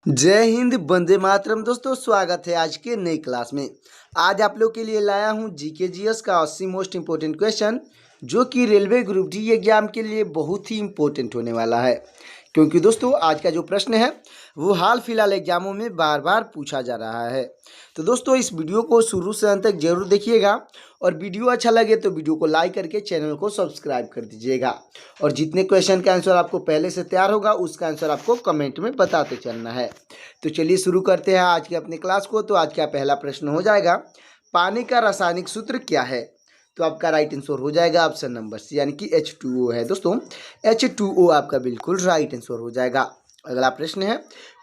जय हिंद, वंदे मातरम। दोस्तों, स्वागत है आज के नई क्लास में। आज आप लोग के लिए लाया हूं जीके जीएस का 80 मोस्ट इम्पोर्टेंट क्वेश्चन, जो कि रेलवे ग्रुप डी एग्जाम के लिए बहुत ही इम्पोर्टेंट होने वाला है। क्योंकि दोस्तों, आज का जो प्रश्न है वो हाल फिलहाल एग्जामों में बार बार पूछा जा रहा है। तो दोस्तों, इस वीडियो को शुरू से अंत तक जरूर देखिएगा और वीडियो अच्छा लगे तो वीडियो को लाइक करके चैनल को सब्सक्राइब कर दीजिएगा। और जितने क्वेश्चन का आंसर आपको पहले से तैयार होगा उसका आंसर आपको कमेंट में बताते चलना है। तो चलिए शुरू करते हैं आज के अपने क्लास को। तो आज का पहला प्रश्न हो जाएगा, पानी का रासायनिक सूत्र क्या है? तो आपका राइट आंसर हो जाएगा ऑप्शन नंबर सी, यानी कि H2O है। दोस्तों, H2O आपका बिल्कुल राइट आंसर हो जाएगा। अगला प्रश्न है,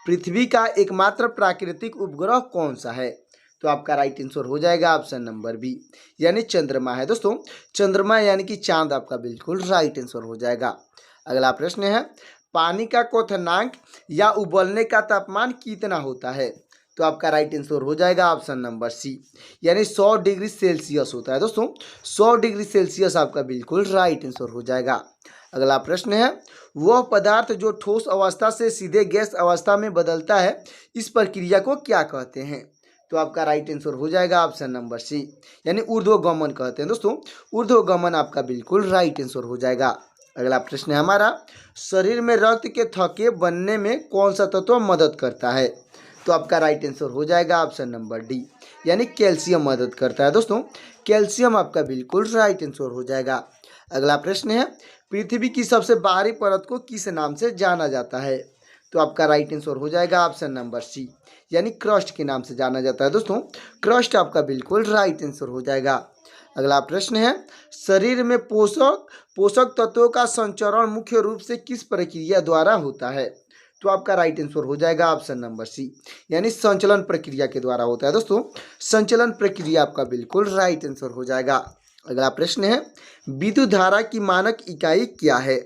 पृथ्वी का एकमात्र प्राकृतिक उपग्रह कौन सा है? तो आपका राइट आंसर हो जाएगा ऑप्शन नंबर बी, यानी चंद्रमा है। दोस्तों, चंद्रमा यानी कि चांद आपका बिल्कुल राइट आंसर हो जाएगा। अगला प्रश्न है, पानी का क्वथनांक या उबलने का तापमान कितना होता है? तो आपका राइट आंसर हो जाएगा ऑप्शन नंबर सी, यानी 100 डिग्री सेल्सियस होता है। दोस्तों, 100 डिग्री सेल्सियस आपका बिल्कुल राइट आंसर हो जाएगा। अगला प्रश्न है, वह पदार्थ जो ठोस अवस्था से सीधे गैस अवस्था में बदलता है, इस प्रक्रिया को क्या कहते हैं? तो आपका राइट आंसर हो जाएगा ऑप्शन नंबर सी, यानी ऊर्ध्वगमन कहते हैं। दोस्तों, ऊर्ध्वगमन आपका बिल्कुल राइट आंसर हो जाएगा। अगला प्रश्न है हमारा, शरीर में रक्त के थक्के बनने में कौन सा तत्व मदद करता है? तो आपका राइट आंसर हो जाएगा ऑप्शन नंबर डी, यानी कैल्शियम मदद करता है। दोस्तों, कैल्शियम आपका बिल्कुल राइट आंसर हो जाएगा। अगला प्रश्न है, पृथ्वी की सबसे बाहरी परत को किस नाम से जाना जाता है? तो आपका राइट आंसर हो जाएगा ऑप्शन नंबर सी, यानी क्रस्ट के नाम से जाना जाता है। दोस्तों, क्रस्ट आपका बिल्कुल राइट आंसर हो जाएगा। अगला प्रश्न है, शरीर में पोषक तत्वों का संचरण मुख्य रूप से किस प्रक्रिया द्वारा होता है? तो आपका राइट आंसर हो जाएगा ऑप्शन नंबर सी, यानी संचलन प्रक्रिया के द्वारा होता है। दोस्तों, संचलन प्रक्रिया आपका बिल्कुल राइट आंसर हो जाएगा। अगला प्रश्न है, विद्युत धारा की मानक इकाई क्या है,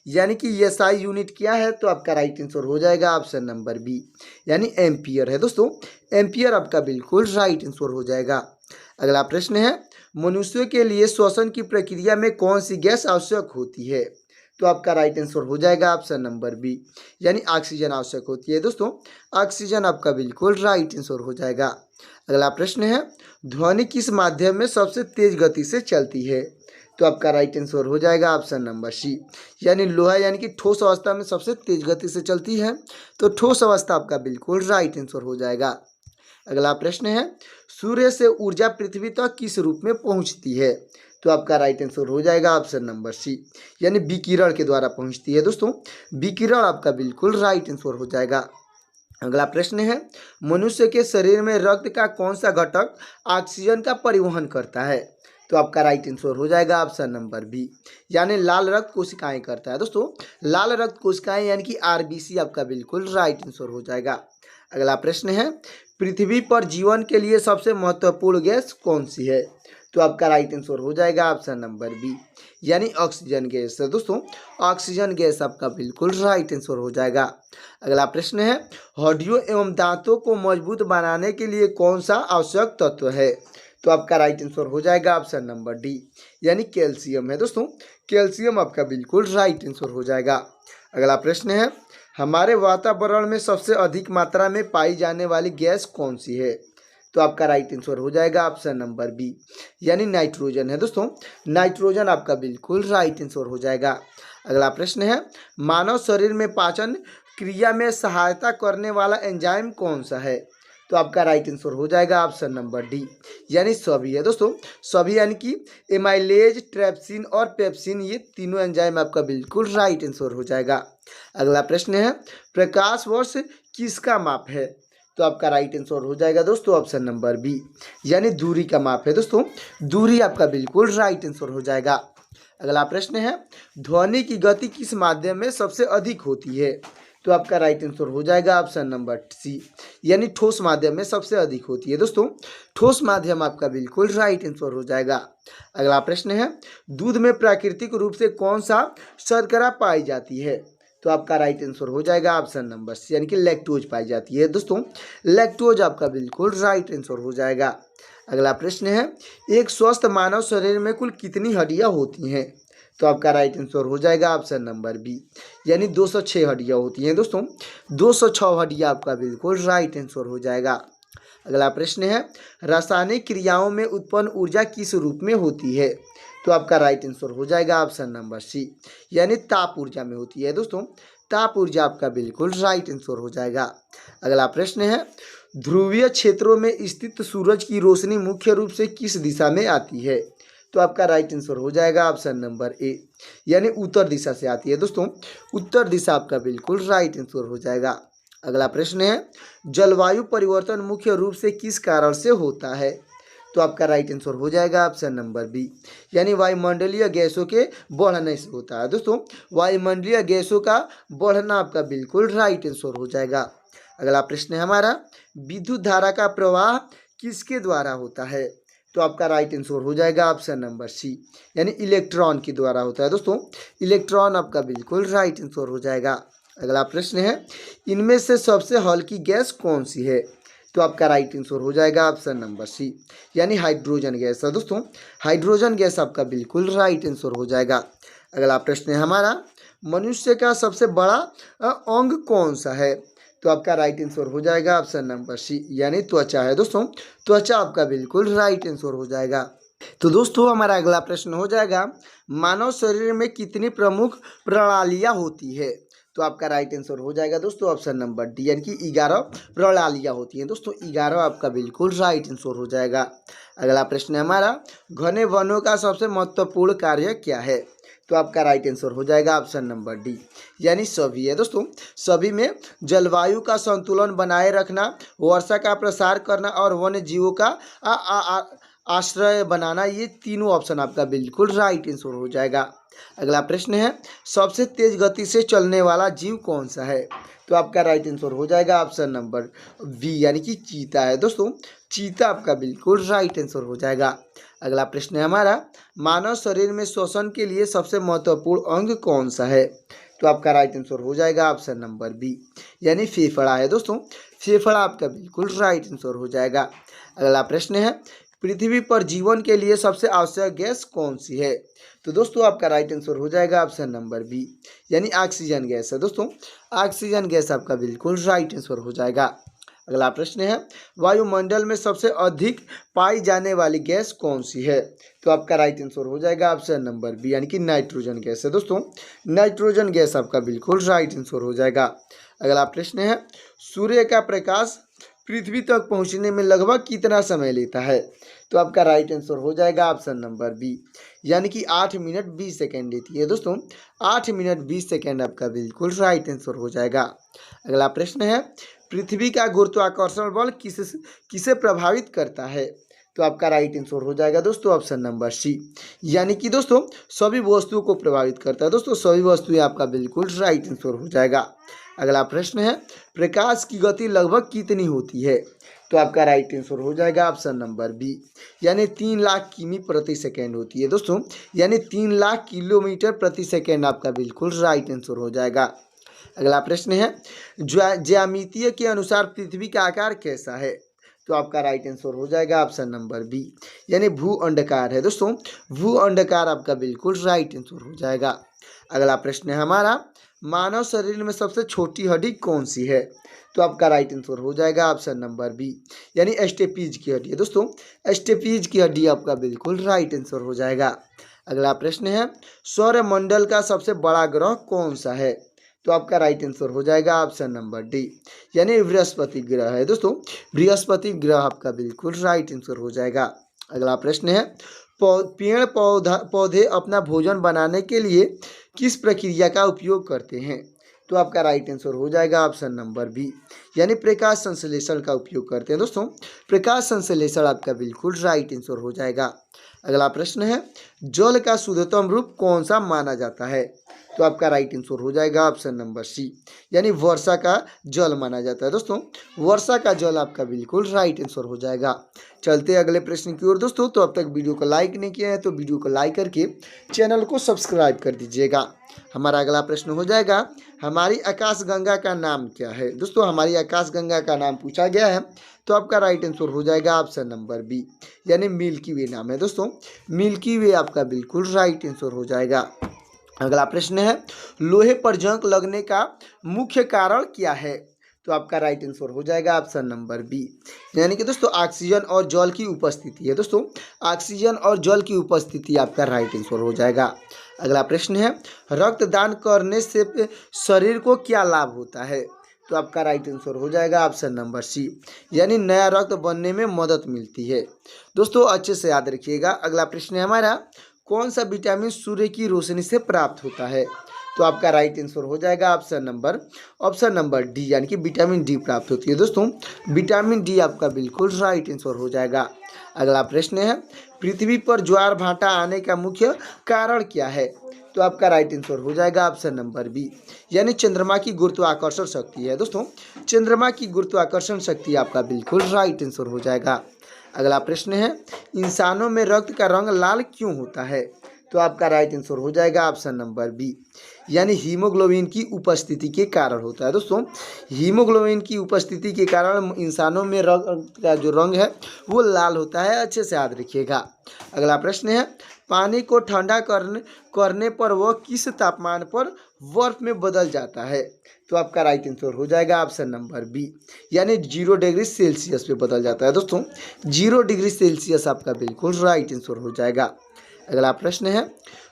यानी कि एसआई यूनिट क्या है? तो आपका राइट आंसर हो जाएगा ऑप्शन नंबर बी, यानी एम्पियर है। दोस्तों, एम्पियर आपका बिल्कुल राइट आंसर हो जाएगा। अगला प्रश्न है, मनुष्य के लिए श्वसन की प्रक्रिया में कौन सी गैस आवश्यक होती है? तो आपका राइट आंसर हो जाएगा ऑप्शन नंबर बी, यानी ऑक्सीजन आवश्यक होती है। दोस्तों, ऑक्सीजन आपका बिल्कुल राइट आंसर हो जाएगा। अगला प्रश्न है, ध्वनि किस माध्यम में सबसे तेज गति से चलती है? तो आपका राइट आंसर हो जाएगा ऑप्शन नंबर सी, यानी लोहा, यानी कि ठोस अवस्था में सबसे तेज गति से चलती है। तो ठोस अवस्था आपका बिल्कुल राइट आंसर हो जाएगा। अगला प्रश्न है, सूर्य से ऊर्जा पृथ्वी तक किस रूप में पहुंचती है? तो आपका राइट आंसर हो जाएगा ऑप्शन नंबर सी, यानी विकिरण के द्वारा पहुंचती है। दोस्तों, विकिरण आपका बिल्कुल राइट आंसर हो जाएगा। अगला प्रश्न है, मनुष्य के शरीर में रक्त का कौन सा घटक ऑक्सीजन का परिवहन करता है? तो आपका राइट आंसर हो जाएगा ऑप्शन नंबर बी, यानी लाल रक्त कोशिकाएं करता है। दोस्तों, लाल रक्त कोशिकाएं यानी कि आरबीसी आपका बिल्कुल राइट आंसर हो जाएगा। अगला प्रश्न है, पृथ्वी पर जीवन के लिए सबसे महत्वपूर्ण गैस कौन सी है? तो आपका राइट आंसर हो जाएगा ऑप्शन नंबर बी, यानी ऑक्सीजन गैस है। दोस्तों, ऑक्सीजन गैस आपका बिल्कुल राइट आंसर हो जाएगा। अगला प्रश्न है, हड्डियों एवं दांतों को मजबूत बनाने के लिए कौन सा आवश्यक तत्व है? तो आपका राइट आंसर हो जाएगा ऑप्शन नंबर डी, यानी कैल्शियम है। दोस्तों, कैल्शियम आपका बिल्कुल राइट आंसर हो जाएगा। अगला प्रश्न है, हमारे वातावरण में सबसे अधिक मात्रा में पाई जाने वाली गैस कौन सी है? तो आपका राइट आंसर हो जाएगा ऑप्शन नंबर बी, यानी नाइट्रोजन है। दोस्तों, नाइट्रोजन आपका बिल्कुल राइट आंसर हो जाएगा। अगला प्रश्न है, मानव शरीर में पाचन क्रिया में सहायता करने वाला एंजाइम कौन सा है? तो आपका राइट आंसर हो जाएगा ऑप्शन नंबर डी, यानी सभी है। दोस्तों, सभी यानी कि एमाइलेज, ट्रेप्सिन और पेप्सिन, ये तीनों एंजाइम आपका बिल्कुल राइट आंसर हो जाएगा। अगला प्रश्न है, प्रकाश वर्ष किसका माप है? तो आपका राइट आंसर हो जाएगा दोस्तों ऑप्शन नंबर बी, यानी दूरी का माप है। दोस्तों, दूरी आपका बिल्कुल राइट आंसर हो जाएगा। अगला प्रश्न है, ध्वनि की गति किस माध्यम में सबसे अधिक होती है? तो आपका राइट आंसर हो जाएगा ऑप्शन नंबर सी, यानी ठोस माध्यम में सबसे अधिक होती है। दोस्तों, ठोस माध्यम आपका बिल्कुल राइट आंसर हो जाएगा। अगला प्रश्न है, दूध में प्राकृतिक रूप से कौन सा शर्करा पाई जाती है? तो आपका राइट आंसर हो जाएगा ऑप्शन नंबर सी, यानी कि लैक्टोज पाई जाती है। दोस्तों, लैक्टोज आपका बिल्कुल राइट आंसर हो जाएगा। अगला प्रश्न है, एक स्वस्थ मानव शरीर में कुल कितनी हड्डियां होती हैं? तो आपका राइट आंसर हो जाएगा ऑप्शन नंबर बी, यानी 206 हड्डियाँ होती हैं दोस्तों। 206 हड्डियाँ आपका बिल्कुल राइट आंसर हो जाएगा। अगला प्रश्न है, रासायनिक क्रियाओं में उत्पन्न ऊर्जा किस रूप में होती है? तो आपका राइट आंसर हो जाएगा ऑप्शन नंबर सी, यानी ताप ऊर्जा में होती है दोस्तों। ताप ऊर्जा आपका बिल्कुल राइट आंसर हो जाएगा। अगला प्रश्न है, ध्रुवीय क्षेत्रों में स्थित सूरज की रोशनी मुख्य रूप से किस दिशा में आती है? तो आपका राइट आंसर हो जाएगा ऑप्शन नंबर ए, यानी उत्तर दिशा से आती है दोस्तों। उत्तर दिशा आपका बिल्कुल राइट आंसर हो जाएगा। अगला प्रश्न है, जलवायु परिवर्तन मुख्य रूप से किस कारण से होता है? तो आपका राइट आंसर हो जाएगा ऑप्शन नंबर बी, यानी वायुमंडलीय गैसों के बढ़ने से होता है दोस्तों। वायुमंडलीय गैसों का बढ़ना आपका बिल्कुल राइट आंसर हो जाएगा। अगला प्रश्न है हमारा, विद्युत धारा का प्रवाह किसके द्वारा होता है? तो आपका राइट आंसर हो जाएगा ऑप्शन नंबर सी, यानी इलेक्ट्रॉन के द्वारा होता है दोस्तों। इलेक्ट्रॉन आपका बिल्कुल राइट आंसर हो जाएगा। अगला प्रश्न है, इनमें से सबसे हल्की गैस कौन सी है? तो आपका राइट आंसर हो जाएगा ऑप्शन नंबर सी, यानी हाइड्रोजन गैस है दोस्तों। हाइड्रोजन गैस आपका बिल्कुल राइट आंसर हो जाएगा। अगला प्रश्न है हमारा, मनुष्य का सबसे बड़ा अंग कौन सा है? तो आपका राइट आंसर हो जाएगा ऑप्शन नंबर सी, यानी त्वचा है दोस्तों। त्वचा आपका बिल्कुल राइट आंसर हो जाएगा। तो दोस्तों हमारा अगला प्रश्न हो जाएगा, मानव शरीर में कितनी प्रमुख प्रणालियां होती है? तो आपका राइट आंसर हो जाएगा दोस्तों ऑप्शन नंबर डी, यानी कि 11 प्रणालियां होती हैं दोस्तों। 11 आपका बिल्कुल राइट आंसर हो जाएगा। अगला प्रश्न है हमारा, घने वनों का सबसे महत्वपूर्ण कार्य क्या है? तो आपका राइट आंसर हो जाएगा ऑप्शन नंबर डी, यानी सभी है दोस्तों। सभी में जलवायु का संतुलन बनाए रखना, वर्षा का प्रसार करना और वन्य जीवों का आश्रय बनाना, ये तीनों ऑप्शन आपका बिल्कुल राइट आंसर हो जाएगा। अगला प्रश्न है, सबसे तेज गति से चलने वाला जीव कौन सा है? तो आपका राइट आंसर हो जाएगा ऑप्शन नंबर बी, यानी कि चीता है दोस्तों। चीता आपका बिल्कुल राइट आंसर हो जाएगा। अगला प्रश्न है हमारा, मानव शरीर में श्वसन के लिए सबसे महत्वपूर्ण अंग कौन सा है? तो आपका राइट आंसर हो जाएगा ऑप्शन नंबर बी, यानी फेफड़ा है दोस्तों। फेफड़ा आपका बिल्कुल राइट आंसर हो जाएगा। अगला प्रश्न है, पृथ्वी पर जीवन के लिए सबसे आवश्यक गैस कौन सी है? तो दोस्तों आपका राइट आंसर हो जाएगा ऑप्शन नंबर बी, यानी ऑक्सीजन गैस है दोस्तों। ऑक्सीजन गैस आपका बिल्कुल राइट आंसर हो जाएगा। अगला प्रश्न है, वायुमंडल में सबसे अधिक पाई जाने वाली गैस कौन सी है? तो आपका राइट आंसर हो जाएगा ऑप्शन नंबर बी, यानी कि नाइट्रोजन गैस है दोस्तों। नाइट्रोजन गैस आपका बिल्कुल राइट आंसर हो जाएगा। अगला प्रश्न है, सूर्य का प्रकाश पृथ्वी तक पहुंचने में लगभग कितना समय लेता है? तो आपका राइट आंसर हो जाएगा ऑप्शन नंबर बी, यानी कि 8 मिनट 20 सेकेंड लेती है दोस्तों। 8 मिनट 20 सेकेंड आपका बिल्कुल राइट आंसर हो जाएगा। अगला प्रश्न है, पृथ्वी का गुरुत्वाकर्षण बल किसे प्रभावित करता है? तो आपका राइट आंसर हो जाएगा दोस्तों ऑप्शन नंबर सी, यानी कि दोस्तों सभी वस्तुओं को प्रभावित करता है दोस्तों। सभी वस्तुएं आपका बिल्कुल राइट आंसर हो जाएगा। अगला प्रश्न है, प्रकाश की गति लगभग कितनी होती है? तो आपका राइट आंसर हो जाएगा ऑप्शन नंबर बी, यानी 3 लाख किमी प्रति सेकेंड होती है दोस्तों। यानी 3 लाख किलोमीटर प्रति सेकेंड आपका बिल्कुल राइट आंसर हो जाएगा। अगला प्रश्न है, ज्यामितीय के अनुसार पृथ्वी का आकार कैसा है? तो आपका राइट आंसर हो जाएगा ऑप्शन नंबर बी, यानी भू अंडाकार है दोस्तों। भू अंडाकार आपका बिल्कुल राइट आंसर हो जाएगा। अगला प्रश्न है हमारा, मानव शरीर में सबसे छोटी हड्डी कौन सी है? तो आपका राइट आंसर हो जाएगा ऑप्शन नंबर बी, यानी स्टेपीज की हड्डी है दोस्तों। स्टेपीज की हड्डी आपका बिल्कुल राइट आंसर हो जाएगा। अगला प्रश्न है, सौरमंडल का सबसे बड़ा ग्रह कौन सा है? तो आपका राइट आंसर हो जाएगा ऑप्शन नंबर डी, यानी बृहस्पति ग्रह है दोस्तों। बृहस्पति ग्रह आपका बिल्कुल राइट आंसर हो जाएगा। अगला प्रश्न है, पेड़ पौधे अपना भोजन बनाने के लिए किस प्रक्रिया का उपयोग करते हैं? तो आपका राइट आंसर हो जाएगा ऑप्शन नंबर बी, यानी प्रकाश संश्लेषण का उपयोग करते हैं दोस्तों। प्रकाश संश्लेषण आपका बिल्कुल राइट आंसर हो जाएगा। अगला प्रश्न है, जल का शुद्धतम रूप कौन सा माना जाता है? तो आपका राइट आंसर हो जाएगा ऑप्शन नंबर सी, यानी वर्षा का जल माना जाता है दोस्तों। वर्षा का जल आपका बिल्कुल राइट आंसर हो जाएगा। चलते अगले प्रश्न की ओर दोस्तों। तो अब तक वीडियो को लाइक नहीं किया है तो वीडियो को लाइक करके चैनल को सब्सक्राइब कर दीजिएगा। हमारा अगला प्रश्न हो जाएगा, हमारी आकाशगंगा का नाम क्या है। दोस्तों हमारी आकाशगंगा का नाम पूछा गया है, तो आपका राइट आंसर हो जाएगा ऑप्शन नंबर बी, यानी मिल्की वे नाम है दोस्तों। मिल्की वे आपका बिल्कुल राइट आंसर हो जाएगा। अगला प्रश्न है, लोहे पर जंग लगने का मुख्य कारण क्या है। तो आपका राइट आंसर हो जाएगा ऑप्शन नंबर बी, यानी कि दोस्तों ऑक्सीजन और जल की उपस्थिति है दोस्तों। ऑक्सीजन और जल की उपस्थिति आपका राइट आंसर हो जाएगा। अगला प्रश्न है, रक्तदान करने से शरीर को क्या लाभ होता है। तो आपका राइट आंसर हो जाएगा ऑप्शन नंबर सी, यानी नया रक्त बनने में मदद मिलती है। दोस्तों अच्छे से याद रखिएगा। अगला प्रश्न है हमारा, कौन सा विटामिन सूर्य की रोशनी से प्राप्त होता है। तो आपका राइट आंसर हो जाएगा ऑप्शन नंबर डी, यानी कि विटामिन डी प्राप्त होती है दोस्तों। विटामिन डी आपका बिल्कुल राइट आंसर हो जाएगा। अगला प्रश्न है, पृथ्वी पर ज्वार भाटा आने का मुख्य कारण क्या है। तो आपका राइट आंसर हो जाएगा ऑप्शन नंबर बी, यानी चंद्रमा की गुरुत्वाकर्षण शक्ति है दोस्तों। चंद्रमा की गुरुत्वाकर्षण शक्ति आपका बिल्कुल राइट आंसर हो जाएगा। अगला प्रश्न है, इंसानों में रक्त का रंग लाल क्यों होता है। तो आपका राइट आंसर हो जाएगा ऑप्शन नंबर बी, यानी हीमोग्लोबिन की उपस्थिति के कारण होता है दोस्तों। हीमोग्लोबिन की उपस्थिति के कारण इंसानों में रक्त का जो रंग है वो लाल होता है। अच्छे से याद रखिएगा। अगला प्रश्न है, पानी को ठंडा करने पर वह किस तापमान पर बर्फ में बदल जाता है। तो आपका राइट आंसर हो जाएगा ऑप्शन नंबर बी, यानी 0 डिग्री सेल्सियस पे बदल जाता है दोस्तों। 0 डिग्री सेल्सियस आपका बिल्कुल राइट आंसर हो जाएगा। अगला प्रश्न है,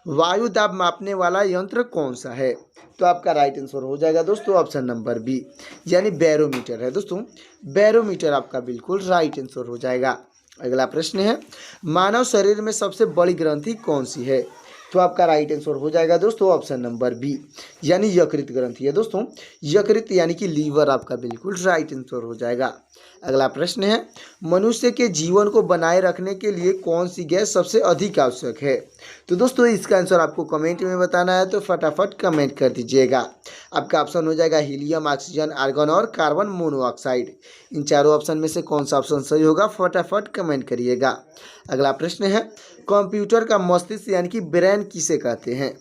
वायु दाब मापने वाला यंत्र कौन सा है। तो आपका राइट आंसर हो जाएगा दोस्तों ऑप्शन नंबर बी, यानी बैरोमीटर है दोस्तों। बैरोमीटर आपका बिल्कुल राइट आंसर हो जाएगा। अगला प्रश्न है, मानव शरीर में सबसे बड़ी ग्रंथि कौन सी है। तो आपका राइट आंसर हो जाएगा दोस्तों ऑप्शन नंबर बी, यानी यकृत ग्रंथि है दोस्तों। यकृत यानी कि लीवर आपका बिल्कुल राइट आंसर हो जाएगा। अगला प्रश्न है, मनुष्य के जीवन को बनाए रखने के लिए कौन सी गैस सबसे अधिक आवश्यक है। तो दोस्तों इसका आंसर आपको कमेंट में बताना है, तो फटाफट कमेंट कर दीजिएगा। आपका ऑप्शन हो जाएगा हीलियम, ऑक्सीजन, आर्गन और कार्बन मोनोऑक्साइड। इन चारों ऑप्शन में से कौन सा ऑप्शन सही होगा, फटाफट कमेंट करिएगा। अगला प्रश्न है, कंप्यूटर का मस्तिष्क यानी कि ब्रेन किसे कहते हैं।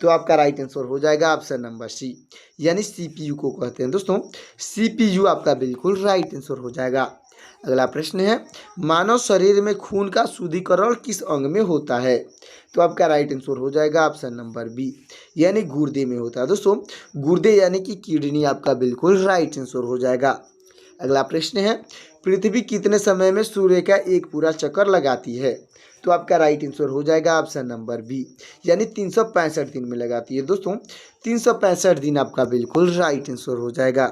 तो आपका राइट आंसर हो जाएगा ऑप्शन नंबर सी, यानी सीपीयू को कहते हैं दोस्तों। सीपीयू आपका बिल्कुल राइट आंसर हो जाएगा। अगला प्रश्न है, मानव शरीर में खून का शुद्धिकरण किस अंग में होता है। तो आपका राइट आंसर हो जाएगा ऑप्शन नंबर बी, यानी गुर्दे में होता है दोस्तों। गुर्दे यानी कि किडनी आपका बिल्कुल राइट आंसर हो जाएगा। अगला प्रश्न है, पृथ्वी कितने समय में सूर्य का एक पूरा चक्कर लगाती है। तो आपका राइट आंसर हो जाएगा ऑप्शन नंबर बी, यानी 365 दिन में लगाती है दोस्तों। 365 दिन आपका बिल्कुल राइट आंसर हो जाएगा।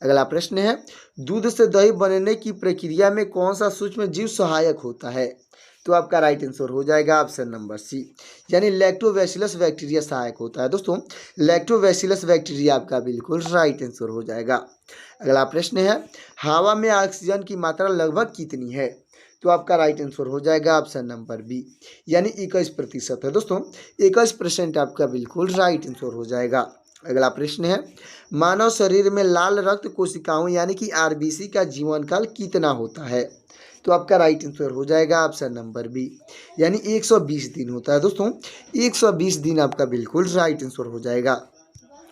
अगला प्रश्न है, दूध से दही बनने की प्रक्रिया में कौन सा सूक्ष्म जीव सहायक होता है। तो आपका राइट आंसर हो जाएगा ऑप्शन नंबर सी, यानी लैक्टोबैसिलस बैक्टीरिया सहायक होता है दोस्तों। लैक्टोबैसिलस बैक्टीरिया आपका बिल्कुल राइट आंसर हो जाएगा। अगला प्रश्न है, हवा में ऑक्सीजन की मात्रा लगभग कितनी है। तो आपका राइट आंसर हो जाएगा ऑप्शन नंबर बी, यानी 21% है दोस्तों। 21% आपका बिल्कुल राइट आंसर हो जाएगा। अगला प्रश्न है, मानव शरीर में लाल रक्त कोशिकाओं यानी कि आरबीसी का जीवन काल कितना होता है। तो आपका राइट आंसर हो जाएगा ऑप्शन नंबर बी, यानी 120 दिन होता है दोस्तों। 120 दिन आपका बिल्कुल राइट आंसर हो जाएगा।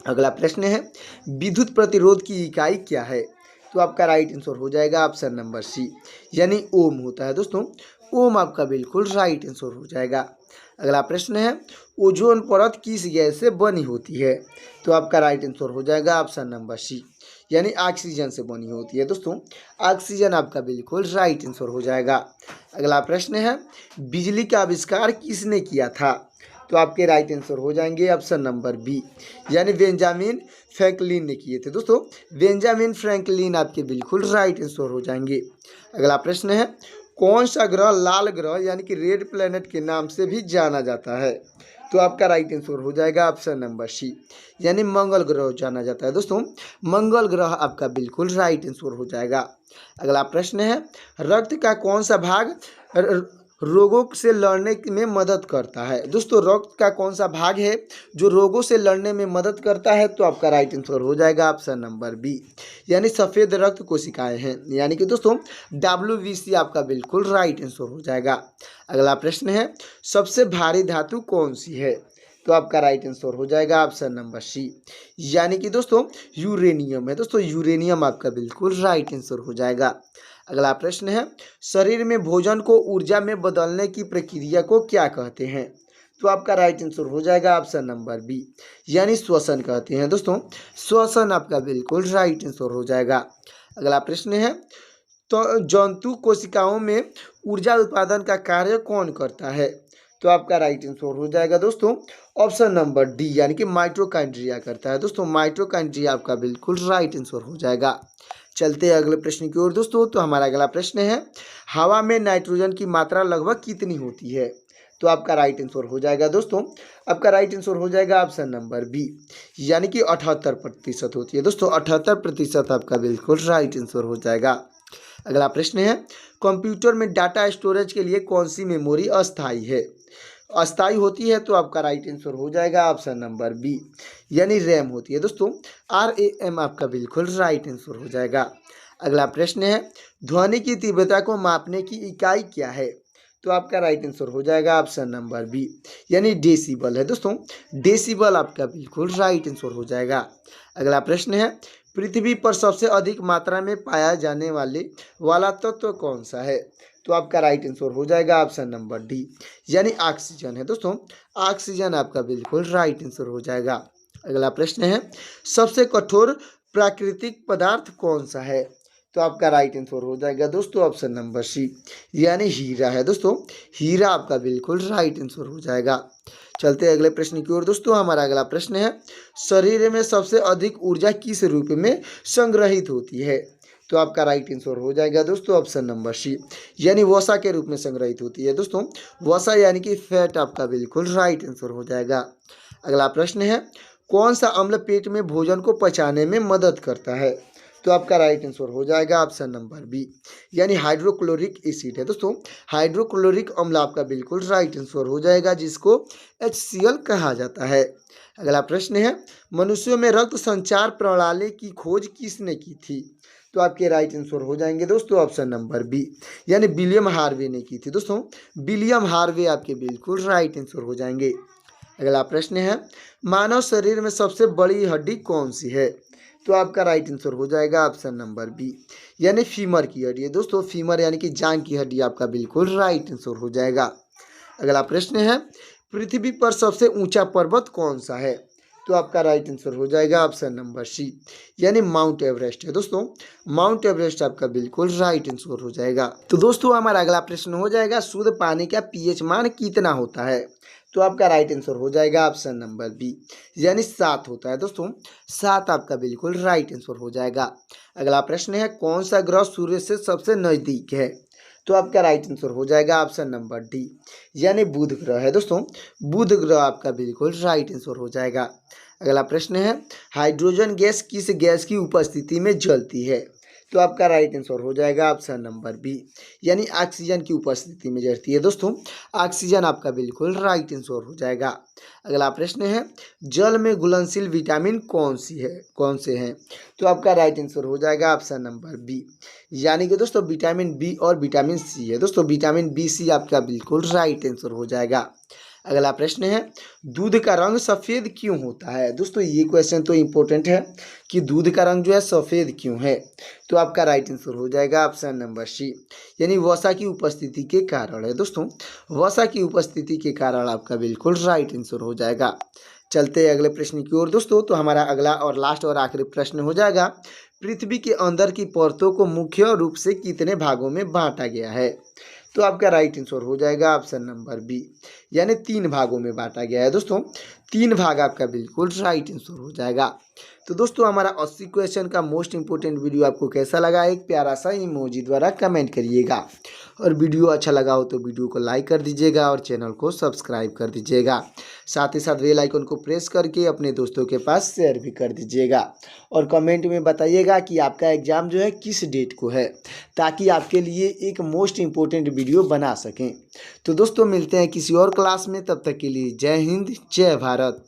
अगला प्रश्न है, विद्युत प्रतिरोध की इकाई क्या है। तो आपका राइट आंसर हो जाएगा ऑप्शन नंबर सी, यानी ओम होता है दोस्तों। ओम आपका बिल्कुल राइट आंसर हो जाएगा। अगला प्रश्न है, ओजोन परत किस गैस से बनी होती है। तो आपका राइट आंसर हो जाएगा ऑप्शन नंबर सी, यानी ऑक्सीजन से बनी होती है दोस्तों। ऑक्सीजन आपका बिल्कुल राइट आंसर हो जाएगा। अगला प्रश्न है, बिजली का आविष्कार किसने किया था। तो आपके राइट आंसर हो जाएंगे ऑप्शन नंबर बी, यानी बेंजामिन फ्रैंकलिन ने किए थे दोस्तों। बेंजामिन फ्रैंकलिन आपके बिल्कुल राइट आंसर हो जाएंगे। अगला प्रश्न है, कौन सा ग्रह लाल ग्रह यानी कि रेड प्लेनेट के नाम से भी जाना जाता है। तो आपका राइट आंसर हो जाएगा ऑप्शन नंबर सी, यानी मंगल ग्रह जाना जाता है दोस्तों। मंगल ग्रह आपका बिल्कुल राइट आंसर हो जाएगा। अगला प्रश्न है, रक्त का कौन सा भाग रोगों से लड़ने में मदद करता है। दोस्तों रक्त का कौन सा भाग है जो रोगों से लड़ने में मदद करता है? तो आपका राइट आंसर हो जाएगा ऑप्शन नंबर बी, यानी सफ़ेद रक्त कोशिकाएं हैं, यानी कि दोस्तों WBC आपका बिल्कुल राइट आंसर हो जाएगा। अगला प्रश्न है, सबसे भारी धातु कौन सी है? तो आपका राइट आंसर हो जाएगा ऑप्शन नंबर सी, यानी कि दोस्तों यूरेनियम है। दोस्तों यूरेनियम आपका बिल्कुल राइट आंसर हो जाएगा। अगला प्रश्न है, शरीर में भोजन को ऊर्जा में बदलने की प्रक्रिया को क्या कहते हैं? तो आपका राइट आंसर हो जाएगा ऑप्शन नंबर बी, यानी श्वसन कहते हैं। दोस्तों श्वसन आपका बिल्कुल राइट आंसर हो जाएगा। अगला प्रश्न है, तो जंतु कोशिकाओं में ऊर्जा उत्पादन का कार्य कौन करता है? तो आपका राइट आंसर हो जाएगा दोस्तों ऑप्शन नंबर डी, यानी कि माइटोकॉन्ड्रिया करता है। दोस्तों माइटोकॉन्ड्रिया आपका बिल्कुल राइट आंसर हो जाएगा। चलते हैं अगले प्रश्न की ओर दोस्तों। तो हमारा अगला प्रश्न है, हवा में नाइट्रोजन की मात्रा लगभग कितनी होती है? तो आपका राइट आंसर हो जाएगा दोस्तों, आपका राइट आंसर हो जाएगा ऑप्शन नंबर बी, यानी कि 78% होती है। दोस्तों 78% आपका बिल्कुल राइट आंसर हो जाएगा। अगला प्रश्न है, कंप्यूटर में डाटा स्टोरेज के लिए कौन सी मेमोरी अस्थायी है? अस्थायी होती है। तो आपका राइट आंसर हो जाएगा ऑप्शन नंबर बी, यानी रैम होती है। दोस्तों RAM आपका बिल्कुल राइट आंसर हो जाएगा। अगला प्रश्न है, ध्वनि की तीव्रता को मापने की इकाई क्या है? तो आपका राइट आंसर हो जाएगा ऑप्शन नंबर बी, यानी डेसिबल है। दोस्तों डेसिबल आपका बिल्कुल राइट आंसर हो जाएगा। अगला प्रश्न है, पृथ्वी पर सबसे अधिक मात्रा में पाया जाने वाला तत्व कौन सा है? तो आपका राइट आंसर हो जाएगा ऑप्शन नंबर डी, यानी ऑक्सीजन है। दोस्तों ऑक्सीजन आपका बिल्कुल राइट आंसर हो जाएगा। अगला प्रश्न है, सबसे कठोर प्राकृतिक पदार्थ कौन सा है? तो आपका राइट आंसर हो जाएगा दोस्तों ऑप्शन नंबर सी, यानी हीरा है। दोस्तों हीरा आपका बिल्कुल राइट आंसर हो जाएगा। चलते हैं अगले प्रश्न की ओर दोस्तों। हमारा अगला प्रश्न है, शरीर में सबसे अधिक ऊर्जा किस रूप में संग्रहित होती है? तो आपका राइट आंसर हो जाएगा दोस्तों ऑप्शन नंबर सी, यानी वसा के रूप में संग्रहित होती है। दोस्तों वसा यानी कि फैट आपका बिल्कुल राइट आंसर हो जाएगा। अगला प्रश्न है, कौन सा अम्ल पेट में भोजन को पचाने में मदद करता है? तो आपका राइट आंसर हो जाएगा ऑप्शन नंबर बी, यानी हाइड्रोक्लोरिक एसिड है। दोस्तों हाइड्रोक्लोरिक अम्ल आपका बिल्कुल राइट आंसर हो जाएगा, जिसको HCl कहा जाता है। अगला प्रश्न है, मनुष्यों में रक्त संचार प्रणाली की खोज किसने की थी? तो आपके राइट आंसर हो जाएंगे दोस्तों ऑप्शन नंबर बी, यानी विलियम हार्वे ने की थी। दोस्तों विलियम हार्वे आपके बिल्कुल राइट आंसर हो जाएंगे। अगला प्रश्न है, मानव शरीर में सबसे बड़ी हड्डी कौन सी है? तो आपका राइट आंसर हो जाएगा ऑप्शन नंबर बी, यानी फीमर की हड्डी है। दोस्तों फीमर यानी कि जांघ की हड्डी आपका बिल्कुल राइट आंसर हो जाएगा। अगला प्रश्न है, पृथ्वी पर सबसे ऊंचा पर्वत कौन सा है? तो आपका राइट आंसर हो जाएगा ऑप्शन नंबर सी, यानी माउंट एवरेस्ट है। दोस्तों माउंट एवरेस्ट आपका बिल्कुल राइट आंसर हो जाएगा। तो दोस्तों हमारा अगला प्रश्न हो जाएगा, शुद्ध पानी का pH मान कितना होता है? तो आपका राइट आंसर हो जाएगा ऑप्शन नंबर बी, यानी 7 होता है। दोस्तों 7 आपका बिल्कुल राइट आंसर हो जाएगा। अगला प्रश्न है, कौन सा ग्रह सूर्य से सबसे नज़दीक है? तो आपका राइट आंसर हो जाएगा ऑप्शन नंबर डी, यानी बुध ग्रह है। दोस्तों बुध ग्रह आपका बिल्कुल राइट आंसर हो जाएगा। अगला प्रश्न है, हाइड्रोजन गैस किस गैस की उपस्थिति में जलती है? तो आपका राइट आंसर हो जाएगा ऑप्शन नंबर बी, यानी ऑक्सीजन की उपस्थिति में जलती है। दोस्तों ऑक्सीजन आपका बिल्कुल राइट आंसर हो जाएगा। अगला प्रश्न है, जल में घुलनशील विटामिन कौन से हैं? तो आपका राइट आंसर हो जाएगा ऑप्शन नंबर बी, यानी कि दोस्तों विटामिन बी और विटामिन सी है। दोस्तों विटामिन BC आपका बिल्कुल राइट आंसर हो जाएगा। अगला प्रश्न है, दूध का रंग सफ़ेद क्यों होता है? दोस्तों ये क्वेश्चन तो इम्पोर्टेंट है कि दूध का रंग जो है सफ़ेद क्यों है? तो आपका राइट आंसर हो जाएगा ऑप्शन नंबर सी, यानी वसा की उपस्थिति के कारण है। दोस्तों वसा की उपस्थिति के कारण आपका बिल्कुल राइट आंसर हो जाएगा। चलते हैं अगले प्रश्न की ओर दोस्तों। तो हमारा अगला और लास्ट और आखिरी प्रश्न हो जाएगा, पृथ्वी के अंदर की परतों को मुख्य रूप से कितने भागों में बांटा गया है? तो आपका राइट आंसर हो जाएगा ऑप्शन नंबर बी, यानी 3 भागों में बांटा गया है। दोस्तों 3 भाग आपका बिल्कुल राइट आंसर हो जाएगा। तो दोस्तों हमारा 80 क्वेश्चन का मोस्ट इंपोर्टेंट वीडियो आपको कैसा लगा, एक प्यारा सा इमोजी द्वारा कमेंट करिएगा। और वीडियो अच्छा लगा हो तो वीडियो को लाइक कर दीजिएगा और चैनल को सब्सक्राइब कर दीजिएगा। साथ ही साथ बेल आइकन को प्रेस करके अपने दोस्तों के पास शेयर भी कर दीजिएगा और कमेंट में बताइएगा कि आपका एग्ज़ाम जो है किस डेट को है, ताकि आपके लिए एक मोस्ट इम्पोर्टेंट वीडियो बना सकें। तो दोस्तों मिलते हैं किसी और क्लास में, तब तक के लिए जय हिंद जय भारत।